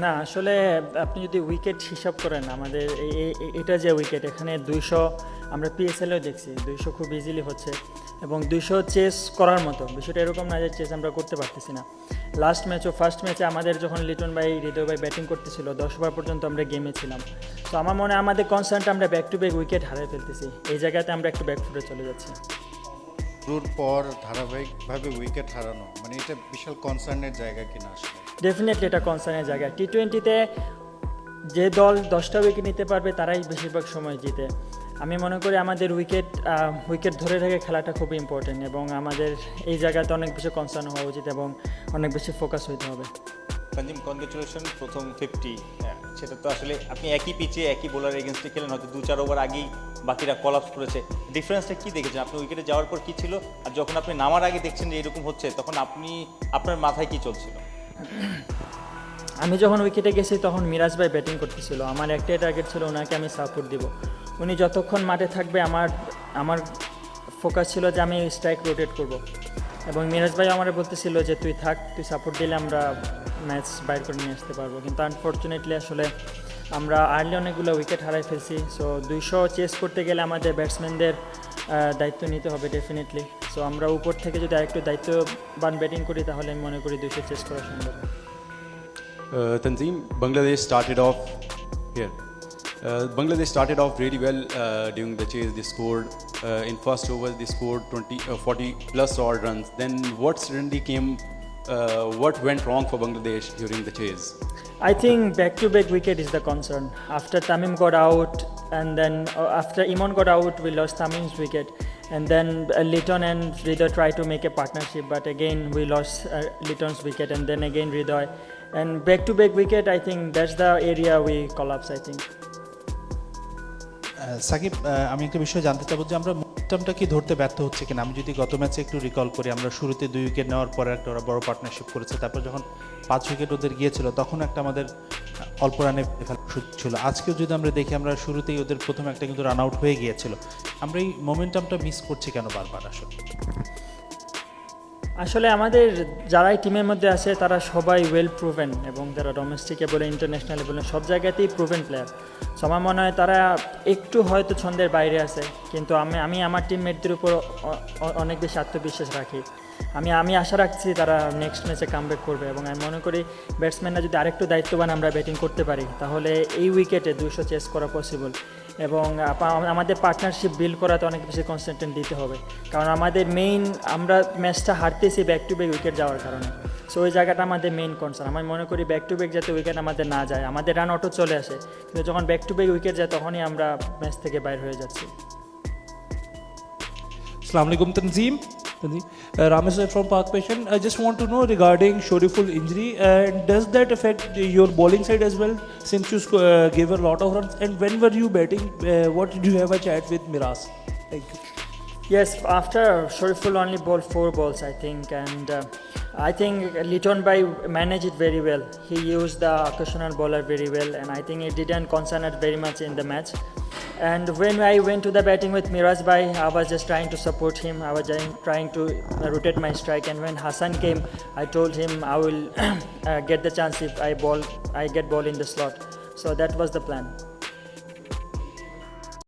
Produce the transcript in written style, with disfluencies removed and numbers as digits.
না আসলে আপনি যদি উইকেট হিসাব করেন আমাদের এটা যে উইকেট এখানে 200 আমরা পিএসএলও দেখছি 200 খুব ইজিলি হচ্ছে এবং 200 চেস করার মতো বিষয়টা এরকম না যে চেস আমরা করতে পারতেছি না। লাস্ট ম্যাচ ও ফার্স্ট ম্যাচে আমাদের যখন লিটন ভাই হৃদয় ভাই ব্যাটিং করতেছিল 10 ওভার পর্যন্ত আমরা গেমে ছিলাম। তো আমার মনে হয় আমাদের কনসার্নটা আমরা ব্যাক টু ব্যাক উইকেট হারিয়ে ফেলতেছি, এই জায়গাতে আমরা একটু ব্যাকফুটে চলে যাচ্ছি। শুরুর পর ধারাবাহিকভাবে উইকেট হারানো মানে এটা বিশাল কনসার্নের জায়গা কিনা আসলে? ডেফিনেটলি এটা কনসার্নের জায়গা। টি-20তে যে দল 10টা উইকেট নিতে পারবে তারাই বেশিরভাগ সময় জিতে। আমি মনে করি আমাদের উইকেট ধরে রেখে খেলাটা খুব ইম্পর্টেন্ট এবং আমাদের এই জায়গাতে অনেক বেশি কনসার্ন হওয়া উচিত এবং অনেক বেশি ফোকাস হইতে হবে। তানজিম, কনগ্রেচুলেশন, প্রথম 50। সেটা তো আসলে আপনি একই পিচে একই বোলার এগেনস্টে খেলেন, হয়তো 2-4 ওভার আগেই বাকিরা কলাপস করেছে। ডিফারেন্সটা কী দেখেছেন? আপনি উইকেটে যাওয়ার পর কী ছিল, আর যখন আপনি নামার আগে দেখছেন যে এরকম হচ্ছে তখন আপনার মাথায় কী চলছিল? আমি যখন উইকেটে গেছি তখন মিরাজ ভাই ব্যাটিং করতেছিল, আমার একটাই টার্গেট ছিল ওনাকে আমি সাপোর্ট দিব। উনি যতক্ষণ মাঠে থাকবে আমার ফোকাস ছিল যে আমি স্ট্রাইক রোটেট করব এবং মিরাজ ভাই আমার বলতেছিল যে তুই থাক, তুই সাপোর্ট দিলে আমরা ম্যাচ বাইর করে নিয়ে আসতে পারবো। কিন্তু আনফর্চুনেটলি আসলে আমরা আর্লি অনেকগুলো উইকেট হারাই ফেলছি। সো 200 চেস করতে গেলে আমাদের ব্যাটসম্যানদের দায়িত্ব নিতে হবে ডেফিনেটলি। সো আমরা উপর থেকে যদি আরেকটু দায়িত্ববান ব্যাটিং করি তাহলে আমি মনে করি 200 চেস করা সম্ভব। Tanzim, Bangladesh started off here. Bangladesh started off really well during the chase. They scored in first overs. They scored 40 plus odd runs. Then what suddenly came? What went wrong for Bangladesh during the chase? I think back-to-back wicket is the concern. After Tamim got out, and then after Imon got out, we lost Tamim's wicket, and then Liton and Hridoy tried to make a partnership, but again we lost Liton's wicket, and then again Hridoy, and back-to-back wicket. I think that's the area we collapse. I think. Shakib, আমি একটা বিষয় জানতে চাবো যে আমরা মোমেন্টামটা কি ধরতে ব্যর্থ হচ্ছে কিনা। আমি যদি গত ম্যাচে একটু রিকল করি, আমরা শুরুতে 2 উইকেট নেওয়ার পরে একটা ওরা বড় পার্টনারশিপ করেছে, তারপর যখন 5 উইকেট ওদের গিয়েছিল তখন একটা আমাদের অল্প রানে ফেলার সুযোগ ছিল। আজকেও যদি আমরা দেখি আমরা শুরুতেই ওদের প্রথম একটা কিন্তু রান আউট হয়ে গিয়েছিল। আমরা এই মোমেন্টামটা মিস করছি কেন বারবার আসলে আমাদের যারা এই টিমের মধ্যে আছে তারা সবাই ওয়েল প্রুভেন এবং যারা ডোমেস্টিকে বলে ইন্টারন্যাশনালে বলে সব জায়গাতেই প্রুভেন প্লেয়ার। সো আমার মনে হয় তারা একটু হয়তো ছন্দের বাইরে আছে, কিন্তু আমি আমার টিমমেটদের উপর অনেক বেশি আত্মবিশ্বাস রাখি। আমি আশা রাখছি তারা নেক্সট ম্যাচে কামব্যাক করবে এবং আমি মনে করি ব্যাটসম্যানরা যদি আরেকটু দায়িত্ববান আমরা ব্যাটিং করতে পারি তাহলে এই উইকেটে 200 চেস করা পসিবল। এবং আমাদের পার্টনারশিপ বিল্ড করাতে অনেক বেশি কনসেন্ট্রেট দিতে হবে, কারণ আমাদের আমরা ম্যাচটা হারতেছি ব্যাক টু ব্যাক উইকেট যাওয়ার কারণে। সো ওই জায়গাটা আমাদের মেইন কনসার্ন। আমি মনে করি ব্যাক টু ব্যাক যাতে উইকেট আমাদের না যায়, আমাদের রান অটো চলে আসে, কিন্তু যখন ব্যাক টু ব্যাক উইকেট যায় তখনই আমরা ম্যাচ থেকে বাইর হয়ে যাচ্ছি। Assalamu alaikum Tanzim. Ramesh from Park Passion. I just want to know regarding Shoriful injury, and does that affect your bowling side as well, since you gave a lot of runs? And when were you batting? What did you have a chat with Miraz? Thank you. Yes, after Shoriful only bowled 4 balls, I think, and I think Liton Bhai managed it very well. He used the occasional bowler very well, and I think it didn't concern us very much in the match. And when I went to the batting with Miraz Bhai, I was just trying to support him. I was trying to rotate my strike, and when Hassan came, I told him I will get the chance if I get ball in the slot. So that was the plan.